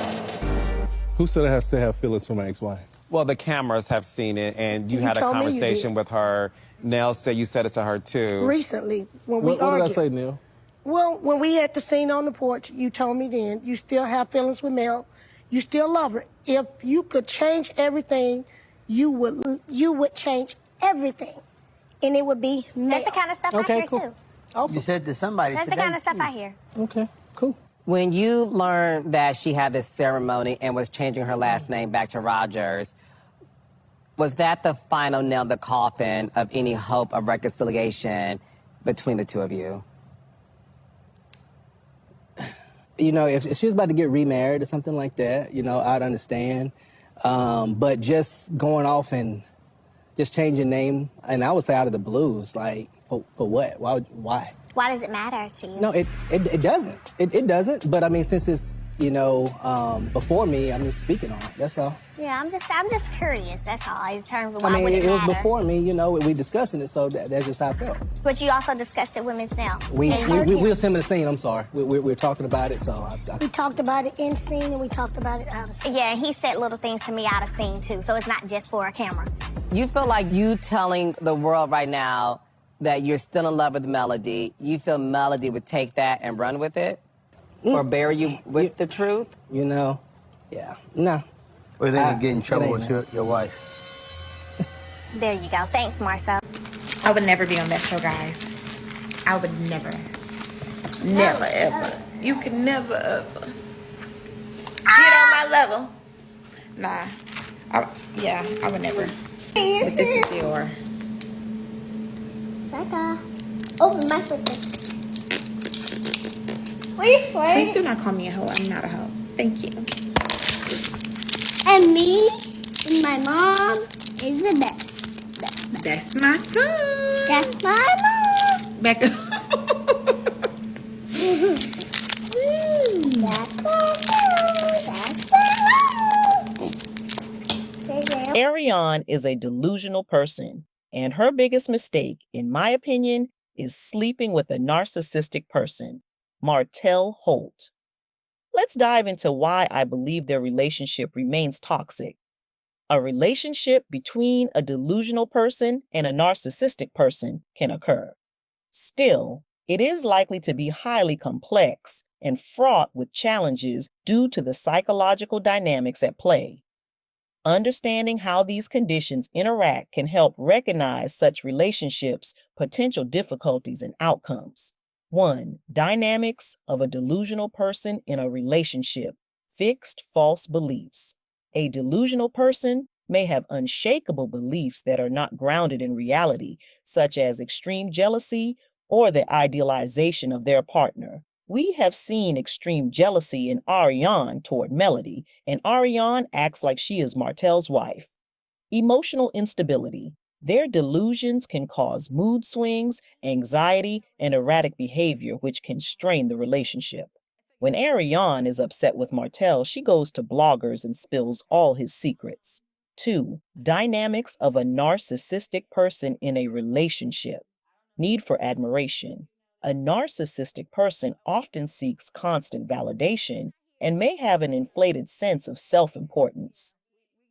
Speaker 17: Who said I have to have feelings for my ex-wife?
Speaker 20: Well, the cameras have seen it, and you had a
Speaker 18: told me you
Speaker 20: conversation
Speaker 18: did.
Speaker 20: with her. Nell said you said it to her, too.
Speaker 18: Recently, when we
Speaker 17: What
Speaker 18: argued.
Speaker 17: did I say, Neil?
Speaker 18: Well, when we had the scene on the porch, you told me then you still have feelings with Mel. You still love her. If you could change everything, you would change everything, and it would be Mel.
Speaker 21: That's the kind of stuff I hear too.
Speaker 18: Awesome.
Speaker 22: You said to somebody
Speaker 21: That's the kind of stuff I hear.
Speaker 17: Okay, cool.
Speaker 23: When you learned that she had this ceremony and was changing her last name back to Rogers, was that the final nail in the coffin of any hope of reconciliation between the two of you?
Speaker 24: You know, if she was about to get remarried or something like that, you know, I'd understand. But just going off and just changing name, and I would say out of the blues, like, for what? Why?
Speaker 21: Why does it matter to you?
Speaker 24: No, it doesn't. It doesn't. But I mean, since it's, you know, before me, I'm just speaking on it. That's all.
Speaker 21: Yeah, I'm just curious. That's all. In terms of why
Speaker 24: I mean,
Speaker 21: would
Speaker 24: it was
Speaker 21: matter?
Speaker 24: before me, you know, we discussing it, so that's just how I felt.
Speaker 21: But you also discussed it with Ms. Nell.
Speaker 24: We was him in the scene, I'm sorry. We're talking about it, so
Speaker 18: We talked about it in scene and we talked about it out of scene.
Speaker 21: Yeah, and he said little things to me out of scene too, so it's not just for a camera.
Speaker 23: You feel like you telling the world right now that you're still in love with Melody, you feel Melody would take that and run with it? Or bury you with the truth?
Speaker 24: You know, yeah, no.
Speaker 22: Or they could get in trouble with your wife.
Speaker 21: There you go. Thanks, Marcel.
Speaker 5: I would never be on that show, guys. I would never. Never, ever. You can never, ever get on my level. Nah. I would never. But this is your.
Speaker 21: Sucker. Open my sucker. What are you for?
Speaker 5: Please do not call me a hoe. I'm not a hoe. Thank you.
Speaker 21: And me and my mom is the best.
Speaker 5: That's my son.
Speaker 21: That's my mom.
Speaker 5: Back up.
Speaker 21: That's my mom.
Speaker 4: Arionne is a delusional person, and her biggest mistake, in my opinion, is sleeping with a narcissistic person, Martell Holt. Let's dive into why I believe their relationship remains toxic. A relationship between a delusional person and a narcissistic person can occur. Still, it is likely to be highly complex and fraught with challenges due to the psychological dynamics at play. Understanding how these conditions interact can help recognize such relationships' potential difficulties and outcomes. 1. Dynamics of a delusional person in a relationship. Fixed false beliefs. A delusional person may have unshakable beliefs that are not grounded in reality, such as extreme jealousy or the idealization of their partner. We have seen extreme jealousy in Arionne toward Melody, and Arionne acts like she is Martell's wife. Emotional instability. Their delusions can cause mood swings, anxiety, and erratic behavior, which can strain the relationship. When Arionne is upset with Martell, she goes to bloggers and spills all his secrets. 2. Dynamics of a narcissistic person in a relationship. Need for admiration. A narcissistic person often seeks constant validation and may have an inflated sense of self-importance.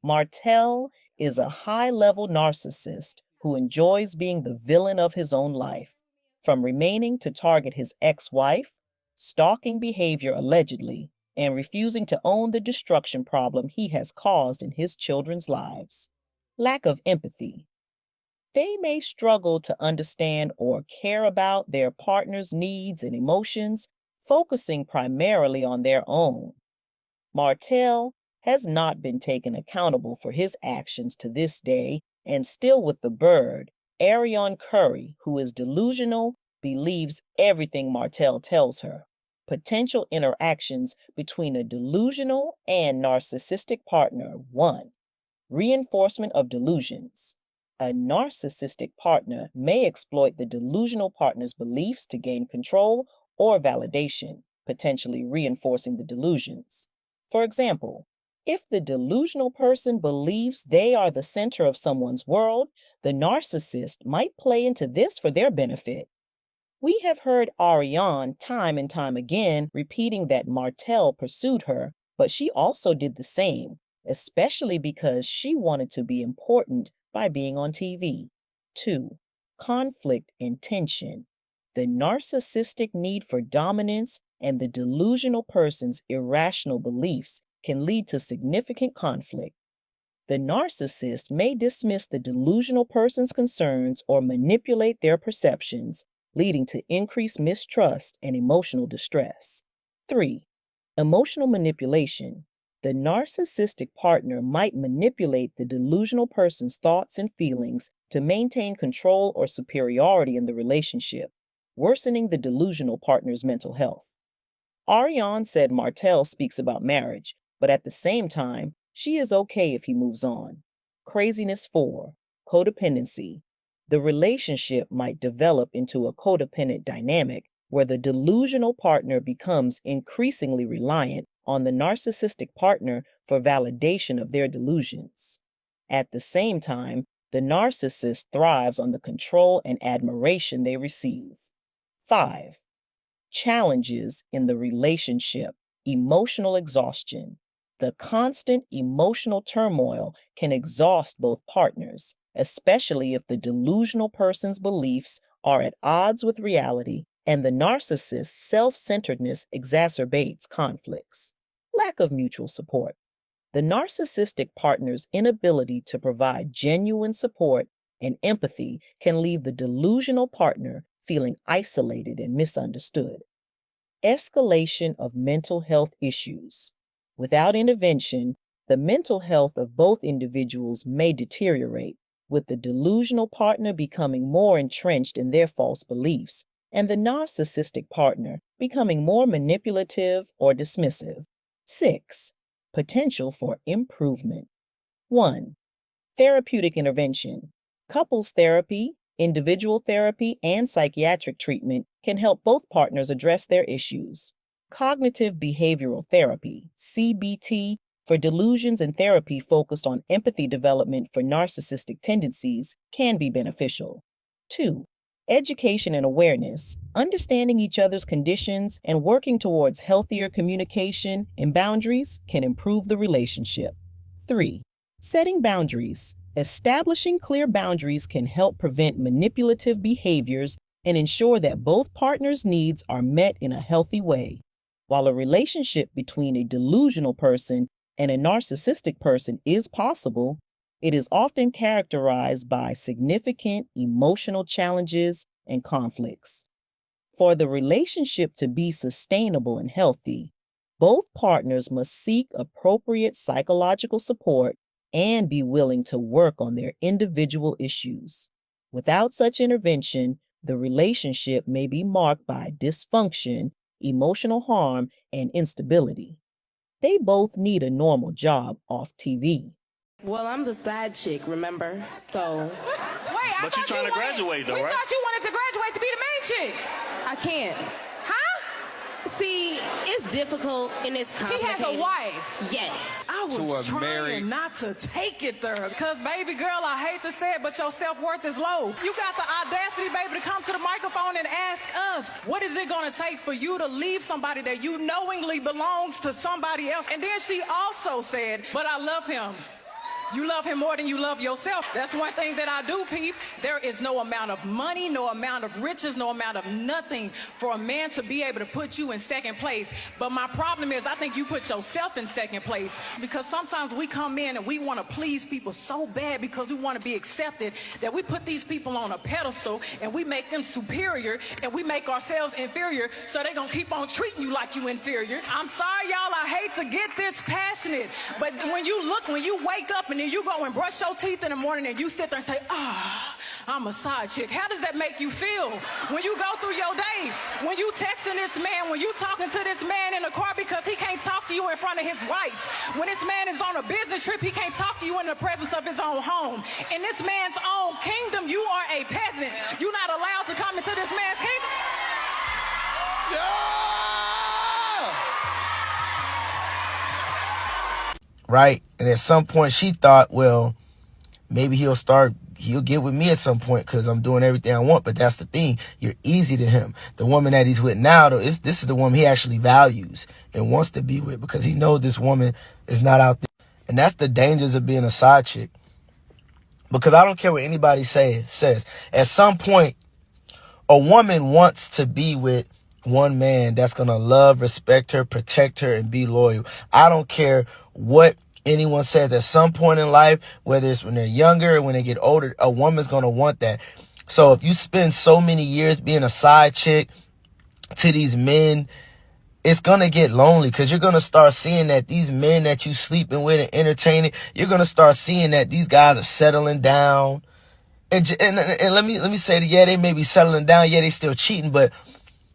Speaker 4: Martell is a high-level narcissist who enjoys being the villain of his own life, from remaining to target his ex-wife, stalking behavior allegedly, and refusing to own the destruction problem he has caused in his children's lives. Lack of empathy. They may struggle to understand or care about their partner's needs and emotions, focusing primarily on their own. Martell has not been taken accountable for his actions to this day, and still with the bird, Arionne Curry, who is delusional, believes everything Martell tells her. Potential interactions between a delusional and narcissistic partner. 1. Reinforcement of delusions. A narcissistic partner may exploit the delusional partner's beliefs to gain control or validation, potentially reinforcing the delusions. For example, if the delusional person believes they are the center of someone's world, the narcissist might play into this for their benefit. We have heard Arionne time and time again repeating that Martell pursued her, but she also did the same, especially because she wanted to be important by being on TV. 2. Conflict and tension. The narcissistic need for dominance and the delusional person's irrational beliefs can lead to significant conflict. The narcissist may dismiss the delusional person's concerns or manipulate their perceptions, leading to increased mistrust and emotional distress. 3. Emotional manipulation. The narcissistic partner might manipulate the delusional person's thoughts and feelings to maintain control or superiority in the relationship, worsening the delusional partner's mental health. Arionne said Martell speaks about marriage, but at the same time, she is okay if he moves on. Craziness 4. Codependency. The relationship might develop into a codependent dynamic where the delusional partner becomes increasingly reliant on the narcissistic partner for validation of their delusions. At the same time, the narcissist thrives on the control and admiration they receive. 5. Challenges in the relationship. Emotional exhaustion. The constant emotional turmoil can exhaust both partners, especially if the delusional person's beliefs are at odds with reality and the narcissist's self-centeredness exacerbates conflicts. Lack of mutual support. The narcissistic partner's inability to provide genuine support and empathy can leave the delusional partner feeling isolated and misunderstood. Escalation of mental health issues. Without intervention, the mental health of both individuals may deteriorate, with the delusional partner becoming more entrenched in their false beliefs and the narcissistic partner becoming more manipulative or dismissive. 6. Potential for improvement. 1. Therapeutic intervention. Couples therapy, individual therapy, and psychiatric treatment can help both partners address their issues. Cognitive behavioral therapy, CBT, for delusions and therapy focused on empathy development for narcissistic tendencies can be beneficial. 2. Education and awareness. Understanding each other's conditions and working towards healthier communication and boundaries can improve the relationship. 3. Setting boundaries. Establishing clear boundaries can help prevent manipulative behaviors and ensure that both partners' needs are met in a healthy way. While a relationship between a delusional person and a narcissistic person is possible, it is often characterized by significant emotional challenges and conflicts. For the relationship to be sustainable and healthy, both partners must seek appropriate psychological support and be willing to work on their individual issues. Without such intervention, the relationship may be marked by dysfunction, emotional harm, and instability. They both need a normal job off TV.
Speaker 2: Well, I'm the side chick, remember? So.
Speaker 6: Wait, but you're trying to graduate, though, right? We thought you wanted to graduate to be the main chick.
Speaker 2: I can't.
Speaker 6: Huh?
Speaker 2: See, it's difficult and it's complicated.
Speaker 6: He has a wife.
Speaker 2: Yes.
Speaker 6: I was trying not to take it there, because, baby girl, I hate to say it, but your self-worth is low. You got the audacity, baby, to come to the microphone and ask us, what is it going to take for you to leave somebody that you knowingly belongs to somebody else? And then she also said, but I love him. You love him more than you love yourself. That's one thing that I do, peep. There is no amount of money, no amount of riches, no amount of nothing for a man to be able to put you in second place. But my problem is I think you put yourself in second place, because sometimes we come in and we want to please people so bad because we want to be accepted that we put these people on a pedestal and we make them superior and we make ourselves inferior, so they're going to keep on treating you like you inferior. I'm sorry, y'all, I hate to get this passionate, but when you wake up and you go and brush your teeth in the morning and you sit there and say, I'm a side chick. How does that make you feel? When you go through your day, when you texting this man, when you talking to this man in the car because he can't talk to you in front of his wife, when this man is on a business trip, he can't talk to you in the presence of his own home. In this man's own kingdom, you are a peasant. You're not allowed to come into this man's kingdom.
Speaker 8: Right? And at some point she thought, well,
Speaker 3: maybe he'll get with me at some point because I'm doing everything I want. But that's the thing. You're easy to him. The woman that he's with now, though, this is the woman he actually values and wants to be with because he knows this woman is not out there. And that's the dangers of being a side chick. Because I don't care what anybody says. At some point, a woman wants to be with one man that's going to love, respect her, protect her, and be loyal. I don't care what anyone says. At some point in life, whether it's when they're younger or when they get older, a woman's going to want that. So if you spend so many years being a side chick to these men, it's going to get lonely because you're going to start seeing that these men that you sleeping with and entertaining, you're going to start seeing that these guys are settling down. And let me say that, yeah, they may be settling down. Yeah, they still cheating, but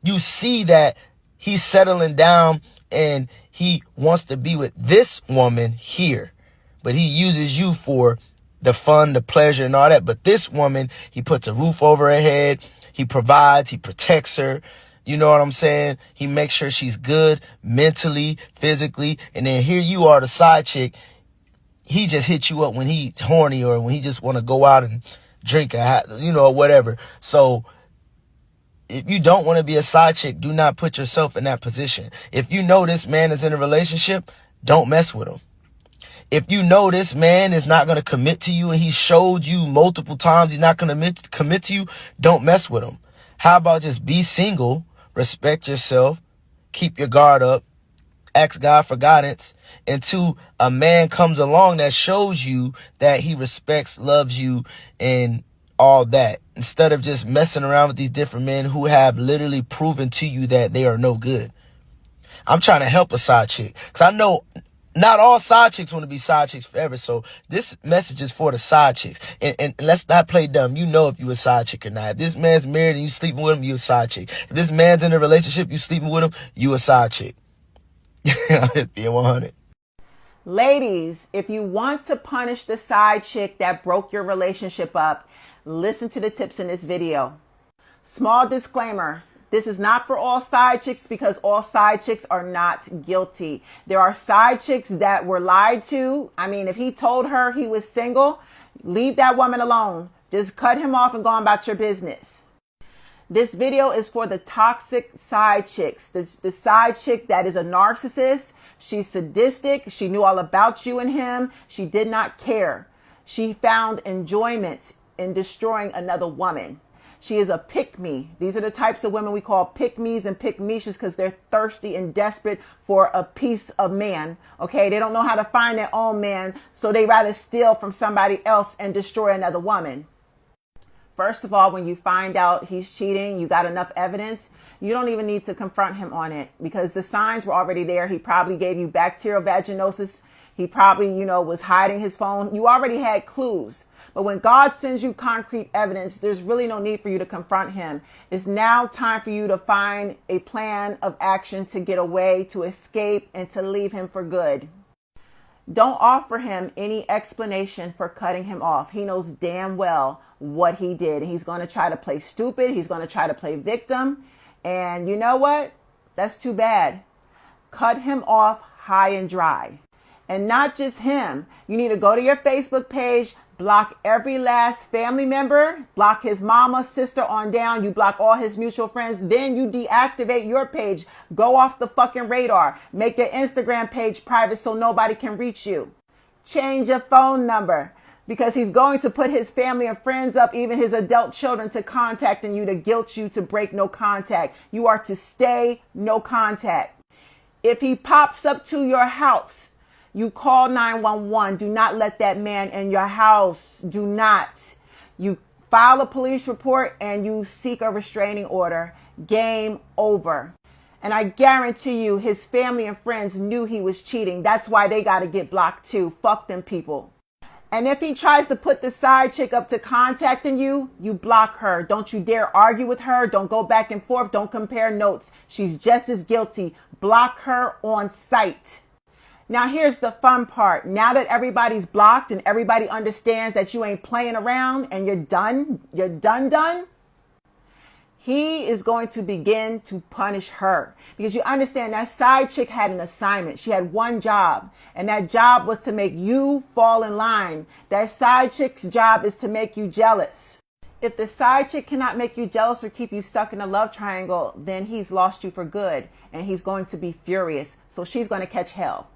Speaker 3: you see that he's settling down and he wants to be with this woman here, but he uses you for the fun, the pleasure, and all that. But this woman, he puts a roof over her head. He provides, he protects her. You know what I'm saying? He makes sure she's good mentally, physically. And then here you are, the side chick. He just hits you up when he's horny or when he just want to go out and drink, or whatever. So if you don't want to be a side chick, do not put yourself in that position. If you know this man is in a relationship, don't mess with him. If you know this man is not going to commit to you and he showed you multiple times he's not going to commit to you, don't mess with him. How about just be single? Respect yourself, keep your guard up, ask God for guidance until a man comes along that shows you that he respects, loves you, and all that. Instead of just messing around with these different men who have literally proven to you that they are no good. I'm trying to help a side chick because I know not all side chicks want to be side chicks forever. So this message is for the side chicks. And let's not play dumb. You know if you a side chick or not. If this man's married and you sleeping with him, you a side chick. If this man's in a relationship, you sleeping with him, you a side chick. It's being 100.
Speaker 8: Ladies, if you want to punish the side chick that broke your relationship up, listen to the tips in this video. Small disclaimer. This is not for all side chicks because all side chicks are not guilty. There are side chicks that were lied to. I mean, if he told her he was single, leave that woman alone. Just cut him off and go on about your business. This video is for the toxic side chicks. The side chick that is a narcissist. She's sadistic. She knew all about you and him. She did not care. She found enjoyment in destroying another woman. She is a pick-me. These are the types of women we call pick-me's and pick-meishes because they're thirsty and desperate for a piece of man. Okay, they don't know how to find their own man, so they rather steal from somebody else and destroy another woman. First of all, when you find out he's cheating, you got enough evidence, you don't even need to confront him on it because the signs were already there. He probably gave you bacterial vaginosis. He probably, was hiding his phone. You already had clues. But when God sends you concrete evidence, there's really no need for you to confront him. It's now time for you to find a plan of action to get away, to escape, and to leave him for good. Don't offer him any explanation for cutting him off. He knows damn well what he did. He's going to try to play stupid. He's going to try to play victim. And you know what? That's too bad. Cut him off high and dry. And not just him. You need to go to your Facebook page, block every last family member, block his mama, sister on down. You block all his mutual friends. Then you deactivate your page. Go off the fucking radar. Make your Instagram page private so nobody can reach you. Change your phone number because he's going to put his family and friends up, even his adult children, to contacting you, to guilt you to break no contact. You are to stay no contact. If he pops up to your house, you call 911. Do not let that man in your house. Do not. You file a police report and you seek a restraining order. Game over. And I guarantee you his family and friends knew he was cheating. That's why they got to get blocked too. Fuck them people. And if he tries to put the side chick up to contacting you, you block her. Don't you dare argue with her. Don't go back and forth. Don't compare notes. She's just as guilty. Block her on sight. Now, here's the fun part. Now that everybody's blocked and everybody understands that you ain't playing around and you're done, he is going to begin to punish her. Because you understand, that side chick had an assignment. She had one job, and that job was to make you fall in line. That side chick's job is to make you jealous. If the side chick cannot make you jealous or keep you stuck in a love triangle, then he's lost you for good, and he's going to be furious. So she's going to catch hell.